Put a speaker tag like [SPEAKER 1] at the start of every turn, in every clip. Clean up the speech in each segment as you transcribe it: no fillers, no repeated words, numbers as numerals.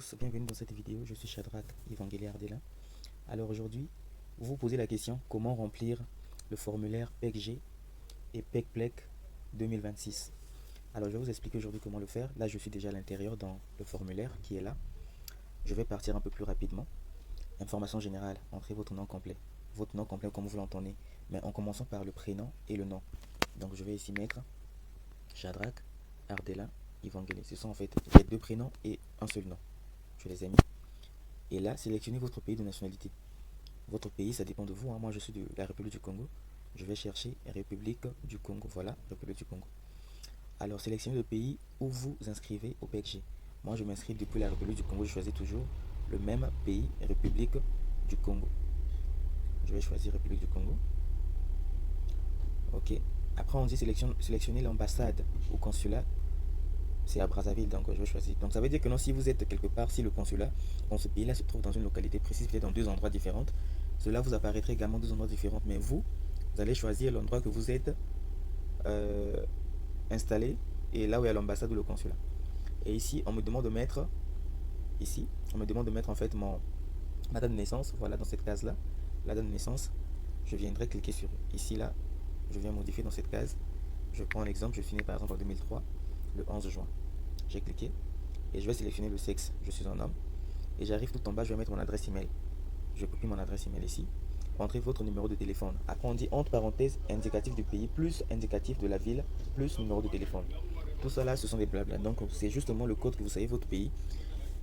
[SPEAKER 1] tous, bienvenue dans cette vidéo, je suis Shadrach Evangélie Ardela. Alors aujourd'hui, vous vous posez la question comment remplir le formulaire PECG et PECPLEC 2026. Alors je vais vous expliquer aujourd'hui comment le faire. Là je suis déjà à l'intérieur dans le formulaire qui est là. Je vais partir un peu plus rapidement. Information générale, entrez votre nom complet. Votre nom complet comme vous l'entendez, mais en commençant par le prénom et le nom. Donc je vais ici mettre Shadrach Ardela Evangélie. Ce sont en fait les deux prénoms et un seul nom. Je les ai mis. Et là, sélectionnez votre pays de nationalité. Votre pays, ça dépend de vous. Moi, je suis de la République du Congo. Je vais chercher République du Congo. Voilà, République du Congo. Alors, sélectionnez le pays où vous inscrivez au PECG. Moi, je m'inscris depuis la République du Congo. Je choisis toujours le même pays, République du Congo. Je vais choisir République du Congo. Ok. Après, on dit sélectionner l'ambassade ou consulat. C'est à Brazzaville, donc je vais choisir. Donc ça veut dire que non, si vous êtes quelque part, si le consulat dans ce pays-là se trouve dans une localité précise, peut-être dans deux endroits différents, cela vous apparaîtrait également deux endroits différents. Mais vous allez choisir l'endroit que vous êtes installé et là où il y a l'ambassade ou le consulat. Et ici, on me demande de mettre, en fait ma date de naissance. Voilà, dans cette case-là, la date de naissance. Je viendrai cliquer sur ici, là. Je viens modifier dans cette case. Je prends un exemple, je finis par exemple en 2003. Le 11 juin. J'ai cliqué et je vais sélectionner le sexe. Je suis un homme. Et j'arrive tout en bas, je vais mettre mon adresse email. Je copie mon adresse email ici. Entrez votre numéro de téléphone. Après, on dit entre parenthèses indicatif du pays plus indicatif de la ville plus numéro de téléphone. Tout ça là, ce sont des blabla. Donc, c'est justement le code que vous savez votre pays.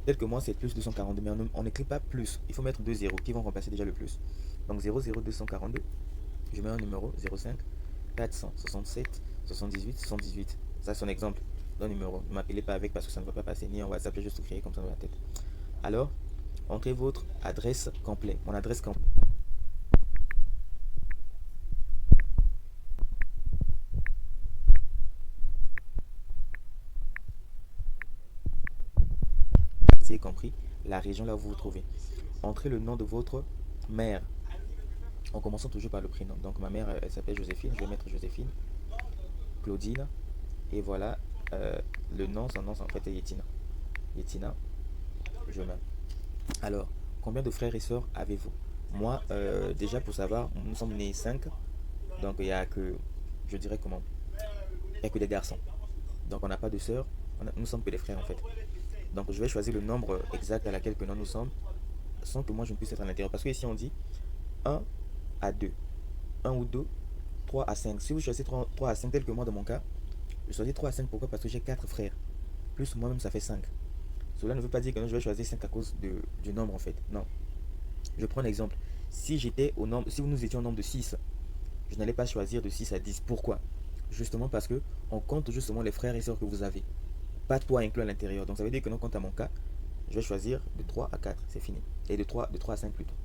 [SPEAKER 1] Peut-être que moi, c'est plus 242, mais on n'écrit pas plus. Il faut mettre deux zéros qui vont remplacer déjà le plus. Donc, 00242. Je mets un numéro 05 467 78 78. Ça, c'est un exemple d'un numéro. Ne m'appelez pas avec parce que ça ne va pas passer ni en WhatsApp. J'ai juste tout créé comme ça dans la tête. Alors, entrez votre adresse complète. Mon adresse complète. C'est compris la région là où vous vous trouvez. Entrez le nom de votre mère. En commençant toujours par le prénom. Donc, ma mère, elle s'appelle Joséphine. Je vais mettre Joséphine. Claudine. Et voilà, le nom, son nom, en fait, est Yetina. Yetina, je mets. Alors, combien de frères et sœurs avez-vous? Moi, déjà pour savoir, nous sommes nés 5. Donc, il n'y a que, je dirais comment, il n'y a que des garçons. Donc, on n'a pas de sœurs, nous sommes que des frères en fait. Donc, je vais choisir le nombre exact à laquelle que nous sommes, sans que moi je ne puisse être à l'intérieur. Parce que ici, on dit 1 à 2, 1 ou 2, 3 à 5. Si vous choisissez 3 à 5, tel que moi dans mon cas, je choisis 3 à 5, pourquoi? Parce que j'ai 4 frères. Plus moi-même, ça fait 5. Cela ne veut pas dire que je vais choisir 5 à cause du nombre en fait. Non. Je prends un exemple. Si nous étions au nombre de 6, je n'allais pas choisir de 6 à 10. Pourquoi? Justement parce que on compte justement les frères et sœurs que vous avez. Pas toi inclus à l'intérieur. Donc ça veut dire que non, quant à mon cas, je vais choisir de 3 à 4. C'est fini. Et de 3 à 5 plutôt.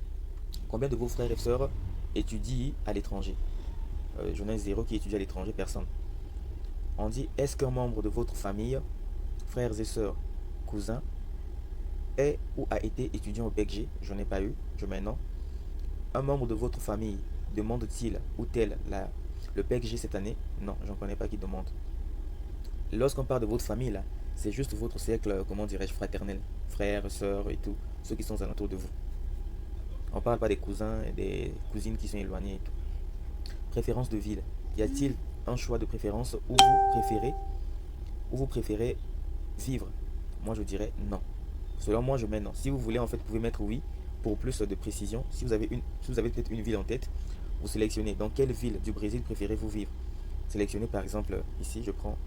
[SPEAKER 1] Combien de vos frères et sœurs étudient à l'étranger? J'en ai 0 qui étudie à l'étranger, personne. On dit est-ce qu'un membre de votre famille, frères et sœurs, cousins, est ou a été étudiant au PECG? Je n'ai pas eu, je mets non. Un membre de votre famille demande-t-il ou tel le PECG cette année? Non, j'en connais pas qui demande. Lorsqu'on parle de votre famille là, c'est juste votre cercle, comment dirais-je, fraternel, frères, sœurs et tout, ceux qui sont aux alentours de vous. On parle pas des cousins et des cousines qui sont éloignés et tout. Préférence de ville. Y a-t-il un choix de préférence où vous préférez vivre? Moi je dirais non. Selon moi je mets non. Si vous voulez en fait, vous pouvez mettre oui pour plus de précision. Si vous avez peut-être une ville en tête, vous sélectionnez dans quelle ville du Brésil préférez-vous vivre. Sélectionnez par exemple ici, je prends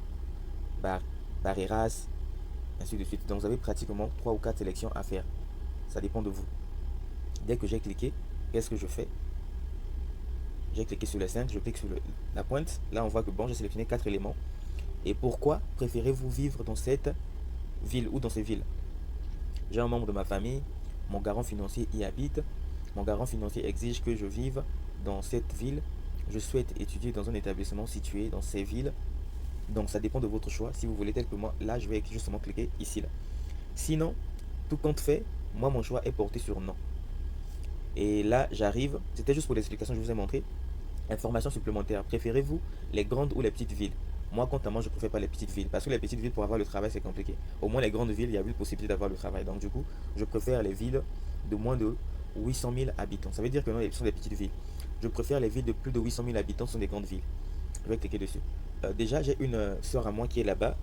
[SPEAKER 1] Barreiras, ainsi de suite. Donc vous avez pratiquement 3 ou 4 sélections à faire. Ça dépend de vous. Dès que j'ai cliqué, qu'est-ce que je fais? J'ai cliqué sur le 5, je clique sur la pointe. Là on voit que bon, j'ai sélectionné 4 éléments. Et pourquoi préférez-vous vivre dans cette ville ou dans ces villes? J'ai un membre de ma famille, mon garant financier y habite. Mon garant financier exige que je vive dans cette ville. Je souhaite étudier dans un établissement situé dans ces villes. Donc ça dépend de votre choix. Si vous voulez tel que moi, là je vais justement cliquer ici là. Sinon, tout compte fait, moi mon choix est porté sur non. Et là j'arrive, c'était juste pour l'explication que je vous ai montré. Information supplémentaire, préférez-vous les grandes ou les petites villes? Moi, quant à moi, je préfère pas les petites villes. Parce que les petites villes, pour avoir le travail, c'est compliqué. Au moins, les grandes villes, il y a une possibilité d'avoir le travail. Donc, du coup, je préfère les villes de moins de 800 000 habitants. Ça veut dire que non, ce sont des petites villes. Je préfère les villes de plus de 800 000 habitants, ce sont des grandes villes. Je vais cliquer dessus. Déjà, j'ai une soeur à moi qui est là-bas,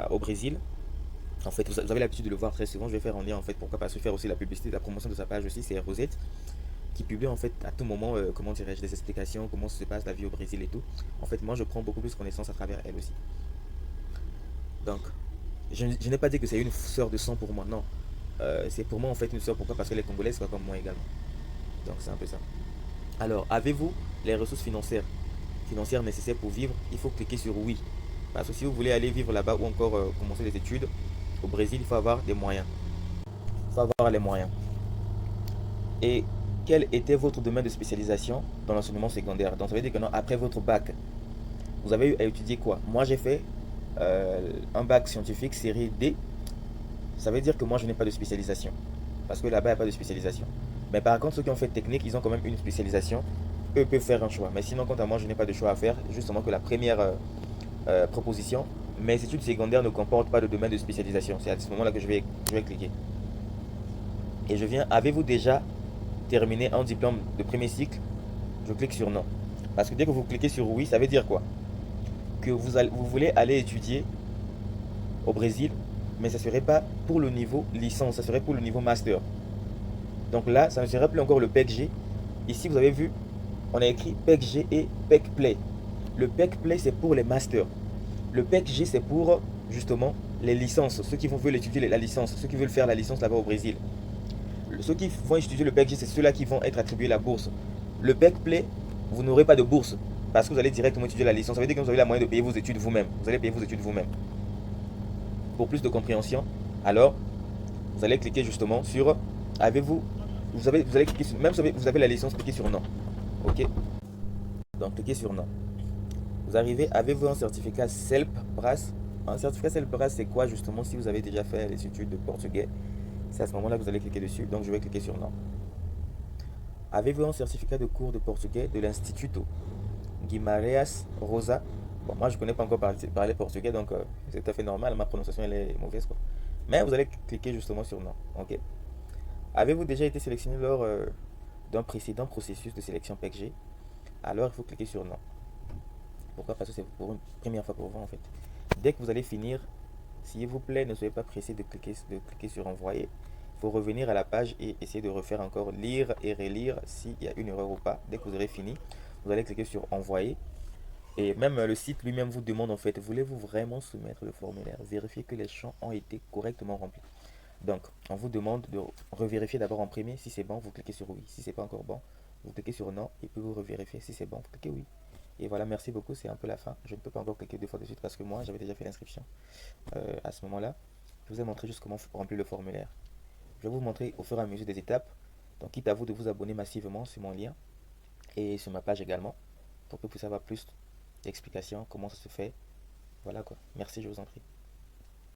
[SPEAKER 1] au Brésil. En fait, vous avez l'habitude de le voir très souvent. Je vais faire en lien, en fait, pourquoi pas se faire aussi la publicité, la promotion de sa page aussi. C'est Rosette qui publie en fait à tout moment, comment dirais-je, des explications, comment se passe la vie au Brésil et tout. En fait, moi, je prends beaucoup plus connaissance à travers elle aussi. Donc, je n'ai pas dit que c'est une sœur de sang pour moi, non. C'est pour moi en fait une sœur. Pourquoi? Parce que les Congolais, c'est pas comme moi également. Donc, c'est un peu ça. Alors, avez-vous les ressources financières nécessaires pour vivre? Il faut cliquer sur oui. Parce que si vous voulez aller vivre là-bas ou encore commencer des études au Brésil, il faut avoir des moyens. Il faut avoir les moyens. Et quel était votre domaine de spécialisation dans l'enseignement secondaire? Donc, ça veut dire que non, après votre bac, vous avez eu à étudier quoi? Moi, j'ai fait un bac scientifique série D. Ça veut dire que moi, je n'ai pas de spécialisation. Parce que là-bas, il n'y a pas de spécialisation. Mais par contre, ceux qui ont fait technique, ils ont quand même une spécialisation. Eux peuvent faire un choix. Mais sinon, quant à moi, je n'ai pas de choix à faire. Justement que la première proposition, mes études secondaires ne comportent pas de domaine de spécialisation. C'est à ce moment-là que je vais cliquer. Et je viens, avez-vous déjà terminé un diplôme de premier cycle? Je clique sur non. Parce que dès que vous cliquez sur oui, ça veut dire quoi? Que vous voulez aller étudier au Brésil, mais ça ne serait pas pour le niveau licence, ça serait pour le niveau master. Donc là, ça ne serait plus encore le PEC-G. Ici, vous avez vu, on a écrit PEC-G et PEC-Play. Le PEC-Play, c'est pour les masters. Le PEC-G, c'est pour justement les licences, ceux qui veulent étudier la licence, ceux qui veulent faire la licence là-bas au Brésil. Ceux qui vont étudier le PEC-G, c'est ceux-là qui vont être attribués la bourse. Le PEC-Play, vous n'aurez pas de bourse parce que vous allez directement étudier la licence. Ça veut dire que vous avez la moyen de payer vos études vous-même. Vous allez payer vos études vous-même. Pour plus de compréhension, alors vous allez cliquer justement sur avez-vous vous allez cliquer sur, même si vous avez la licence, cliquez sur non. OK? Donc cliquez sur non. Vous arrivez, avez-vous un certificat CELP-BRAS? Un certificat CELP-BRAS, c'est quoi justement? Si vous avez déjà fait les études de portugais, c'est à ce moment-là que vous allez cliquer dessus. Donc je vais cliquer sur non. Avez-vous un certificat de cours de portugais de l'Instituto Guimarães Rosa? Bon, moi je ne connais pas encore parler portugais, donc c'est tout à fait normal, ma prononciation elle est mauvaise quoi. Mais vous allez cliquer justement sur non. OK? Avez-vous déjà été sélectionné lors d'un précédent processus de sélection PEC-G? Alors il faut cliquer sur non. Pourquoi? Parce que c'est pour une première fois pour vous en fait. Dès que vous allez finir, s'il vous plaît, ne soyez pas pressé de cliquer sur envoyer. Il faut revenir à la page et essayer de refaire encore, lire et relire s'il y a une erreur ou pas. Dès que vous aurez fini, vous allez cliquer sur envoyer. Et même le site lui-même vous demande en fait, voulez-vous vraiment soumettre le formulaire? Vérifiez que les champs ont été correctement remplis. Donc, on vous demande de revérifier d'abord en premier. Si c'est bon, vous cliquez sur oui. Si c'est pas encore bon, vous cliquez sur non et puis vous revérifiez. Si c'est bon, vous cliquez oui. Et voilà, merci beaucoup, c'est un peu la fin. Je ne peux pas encore cliquer deux fois de suite parce que moi, j'avais déjà fait l'inscription à ce moment-là. Je vous ai montré juste comment remplir le formulaire. Je vais vous montrer au fur et à mesure des étapes. Donc, quitte à vous de vous abonner massivement sur mon lien et sur ma page également pour que vous puissiez avoir plus d'explications, comment ça se fait. Voilà quoi. Merci, je vous en prie.